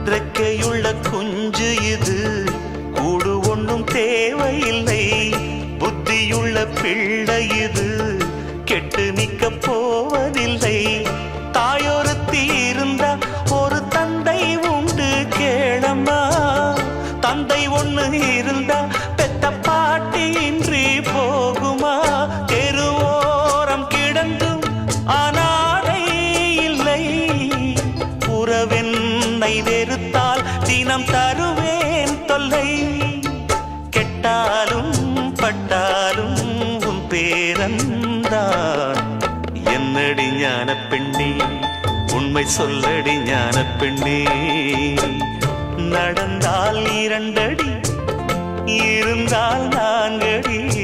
இறக்கையுள்ள குஞ்சு இது, கூடு ஒன்றும் தேவையில்லை. புத்தியுள்ள பிள்ளை இது, கெட்டு நிக்க போவதில்லை. தாயொருத்தி இருந்தா ஒரு தந்தை உண்டு கேளம்மா. தந்தை ஒண்ணு இருந்தா பெத்த பாட்டி இன்றி போகுமா? தெருவோரம் கிடந்தும் அனாதை இல்லை. உறவென்னை வெறுத்தால் தினம் தருவேன் தொல்லை. கெட்டாலும் பட்டாலும் உன் பேரந்தான். என்னடி ஞான பெண்ணே, உண்மை சொல்லடி ஞான பெண்ணே. நடந்தால் 2 அடி, இருந்தால் 4 அடி.